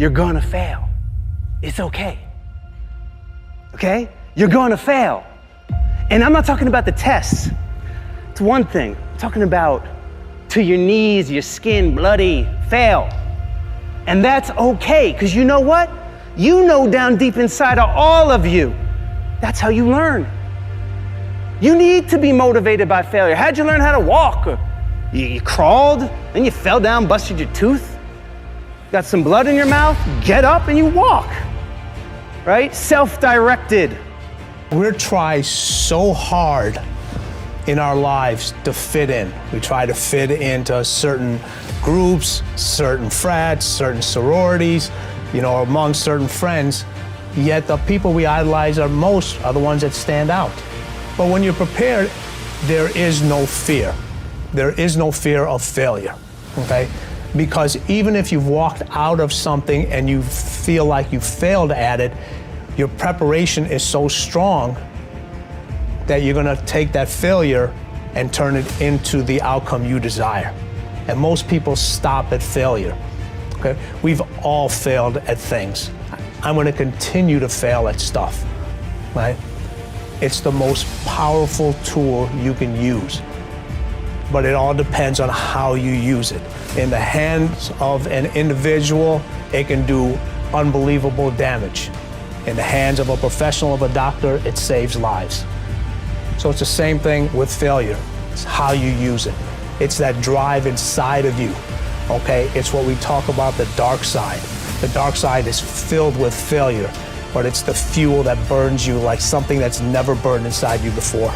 you're gonna fail. It's okay. Okay? You're gonna fail. And I'm not talking about the tests. It's one thing. I'm talking about to your knees, your skin, bloody, fail. And that's okay, because you know what? You know down deep inside of all of you, that's how you learn. You need to be motivated by failure. How'd you learn how to walk? You crawled, then you fell down, busted your tooth, got some blood in your mouth, get up and you walk, right? Self-directed. We're trying so hard in our lives to fit in. We try to fit into certain groups, certain frats, certain sororities, among certain friends, yet the people we idolize most are the ones that stand out. But when you're prepared, there is no fear. There is no fear of failure, okay? Because even if you've walked out of something and you feel like you failed at it, your preparation is so strong that you're gonna take that failure and turn it into the outcome you desire. And most people stop at failure, okay? We've all failed at things. I'm gonna continue to fail at stuff, right? It's the most powerful tool you can use, but it all depends on how you use it. In the hands of an individual, it can do unbelievable damage. In the hands of a professional, of a doctor, it saves lives. So it's the same thing with failure. It's how you use it. It's that drive inside of you, okay? It's what we talk about, the dark side. The dark side is filled with failure, but it's the fuel that burns you like something that's never burned inside you before.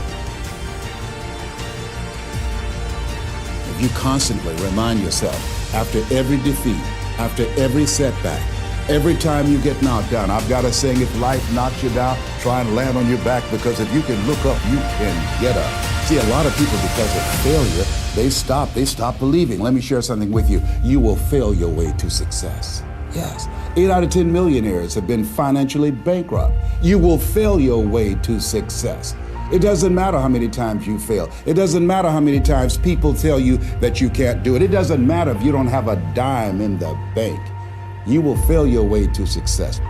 If you constantly remind yourself, after every defeat, after every setback, every time you get knocked down, I've got a saying, if life knocks you down, try and land on your back, because if you can look up, you can get up. See, a lot of people, because of failure, they stop believing. Let me share something with you. You will fail your way to success. Yes, 8 out of 10 millionaires have been financially bankrupt. You will fail your way to success. It doesn't matter how many times you fail. It doesn't matter how many times people tell you that you can't do it. It doesn't matter if you don't have a dime in the bank. You will fail your way to success.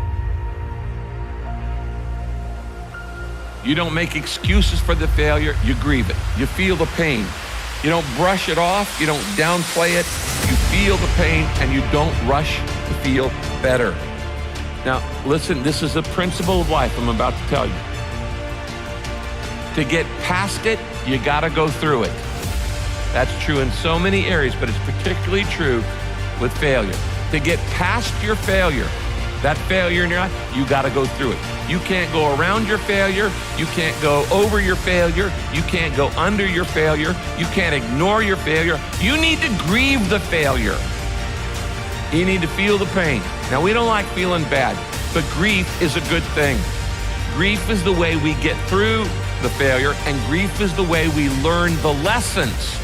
You don't make excuses for the failure, you grieve it. You feel the pain. You don't brush it off, you don't downplay it. You feel the pain and you don't rush to feel better. Now, listen, this is a principle of life I'm about to tell you. To get past it, you gotta go through it. That's true in so many areas, but it's particularly true with failure. To get past your failure, that failure in your life, you gotta go through it. You can't go around your failure. You can't go over your failure. You can't go under your failure. You can't ignore your failure. You need to grieve the failure. You need to feel the pain. Now, we don't like feeling bad, but grief is a good thing. Grief is the way we get through the failure, and grief is the way we learn the lessons.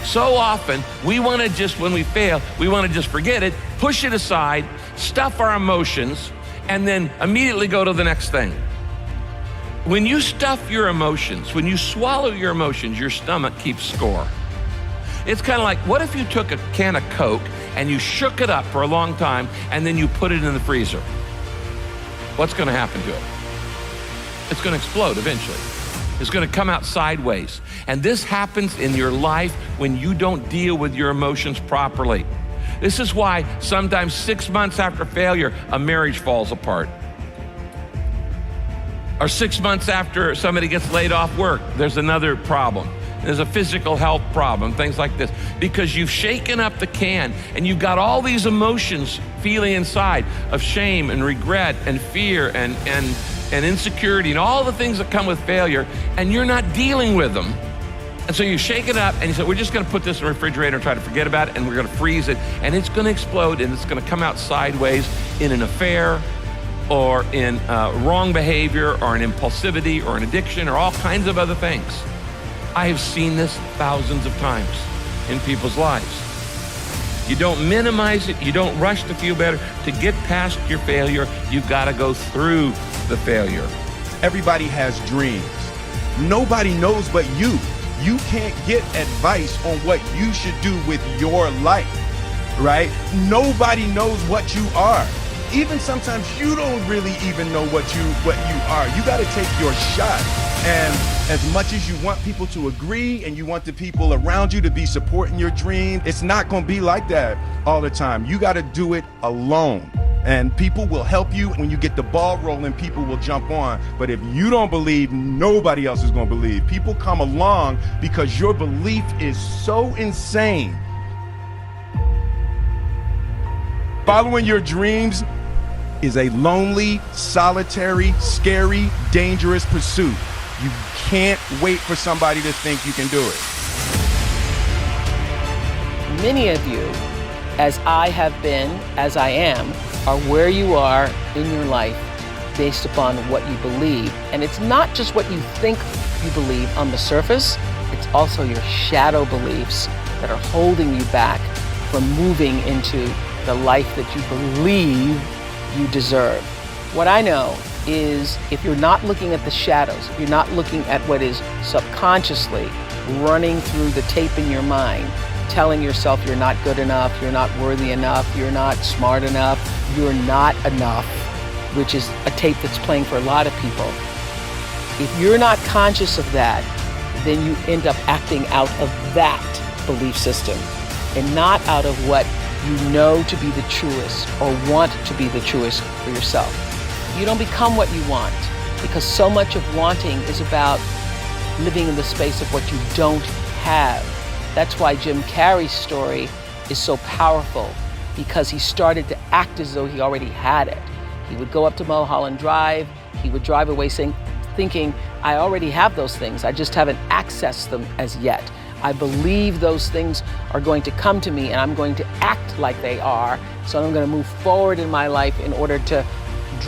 So often, we want to just, when we fail, we want to just forget it, push it aside, stuff our emotions, and then immediately go to the next thing. When you stuff your emotions, when you swallow your emotions, your stomach keeps score. It's kind of like, what if you took a can of Coke and you shook it up for a long time and then you put it in the freezer? What's going to happen to it? It's going to explode eventually. It's going to come out sideways. And this happens in your life when you don't deal with your emotions properly. This is why sometimes 6 months after failure, a marriage falls apart. Or 6 months after somebody gets laid off work, there's another problem. There's a physical health problem, things like this. Because you've shaken up the can and you've got all these emotions feeling inside of shame and regret and fear and insecurity and all the things that come with failure, and you're not dealing with them. And so you shake it up and you say, we're just gonna put this in the refrigerator and try to forget about it, and we're gonna freeze it, and it's gonna explode, and it's gonna come out sideways in an affair or in wrong behavior or an impulsivity or an addiction or all kinds of other things. I have seen this thousands of times in people's lives. You don't minimize it, you don't rush to feel better. To get past your failure, you've gotta go through the failure. Everybody has dreams. Nobody knows but you. You can't get advice on what you should do with your life. right? Nobody knows what you are. Even sometimes you don't really even know what you are. You got to take your shot. And as much as you want people to agree and you want the people around you to be supporting your dream, it's not going to be like that all the time. You got to do it alone. And people will help you. When you get the ball rolling, people will jump on. But if you don't believe, nobody else is going to believe. People come along because your belief is so insane. Following your dreams is a lonely, solitary, scary, dangerous pursuit. You can't wait for somebody to think you can do it. Many of you, as I have been, as I am, are where you are in your life based upon what you believe. And it's not just what you think you believe on the surface, it's also your shadow beliefs that are holding you back from moving into the life that you believe you deserve. What I know is if you're not looking at the shadows, if you're not looking at what is subconsciously running through the tape in your mind, telling yourself you're not good enough, you're not worthy enough, you're not smart enough, you're not enough, which is a tape that's playing for a lot of people. If you're not conscious of that, then you end up acting out of that belief system and not out of what you know to be the truest or want to be the truest for yourself. You don't become what you want because so much of wanting is about living in the space of what you don't have. That's why Jim Carrey's story is so powerful, because he started to act as though he already had it. He would go up to Mulholland Drive, he would drive away thinking, I already have those things, I just haven't accessed them as yet. I believe those things are going to come to me and I'm going to act like they are, so I'm going to move forward in my life in order to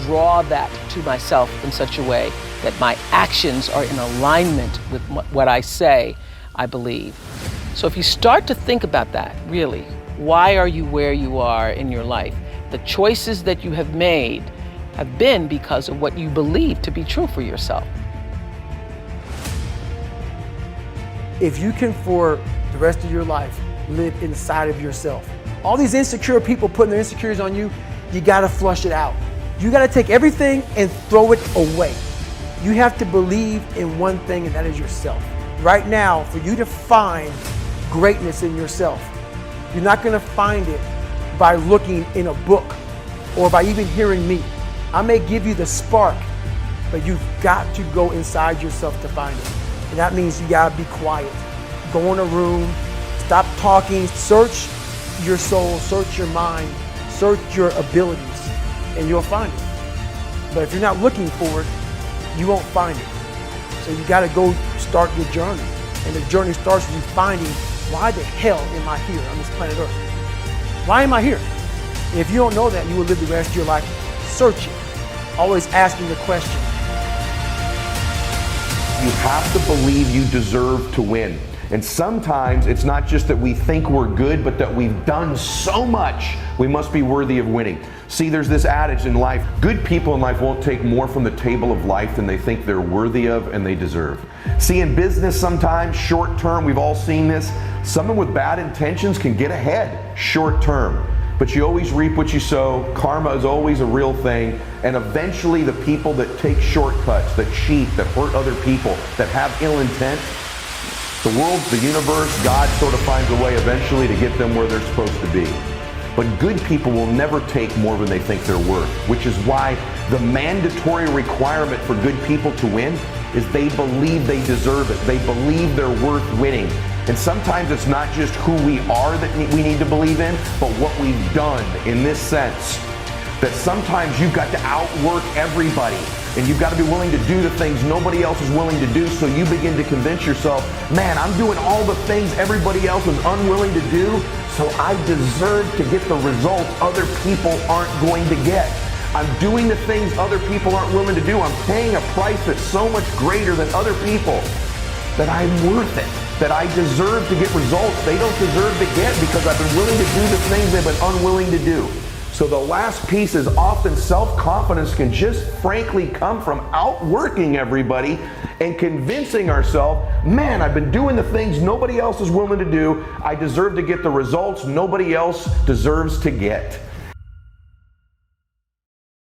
draw that to myself in such a way that my actions are in alignment with what I say I believe. So if you start to think about that, really, why are you where you are in your life? The choices that you have made have been because of what you believe to be true for yourself. If you can, for the rest of your life, live inside of yourself, all these insecure people putting their insecurities on you, you gotta flush it out. You gotta take everything and throw it away. You have to believe in one thing, and that is yourself. Right now, for you to find greatness in yourself, you're not gonna find it by looking in a book or by even hearing me. I may give you the spark, but you've got to go inside yourself to find it. And that means you gotta be quiet. Go in a room, stop talking, search your soul, search your mind, search your abilities, and you'll find it. But if you're not looking for it, you won't find it. So you gotta go start your journey. And the journey starts with you finding, why the hell am I here on this planet Earth? Why am I here? And if you don't know that, you will live the rest of your life searching, always asking the question. You have to believe you deserve to win. And sometimes it's not just that we think we're good, but that we've done so much, we must be worthy of winning. See, there's this adage in life, good people in life won't take more from the table of life than they think they're worthy of and they deserve. See, in business sometimes, short term, we've all seen this, someone with bad intentions can get ahead short term. But you always reap what you sow. Karma is always a real thing. And eventually the people that take shortcuts, that cheat, that hurt other people, that have ill intent, the world, the universe, God sort of finds a way eventually to get them where they're supposed to be. But good people will never take more than they think they're worth, which is why the mandatory requirement for good people to win is they believe they deserve it. They believe they're worth winning. And sometimes it's not just who we are that we need to believe in, but what we've done in this sense. That sometimes you've got to outwork everybody, and you've got to be willing to do the things nobody else is willing to do, so you begin to convince yourself, man, I'm doing all the things everybody else is unwilling to do, so I deserve to get the results other people aren't going to get. I'm doing the things other people aren't willing to do. I'm paying a price that's so much greater than other people that I'm worth it, that I deserve to get results they don't deserve to get because I've been willing to do the things they've been unwilling to do. So the last piece is often self-confidence can just frankly come from outworking everybody and convincing ourselves, man, I've been doing the things nobody else is willing to do. I deserve to get the results nobody else deserves to get.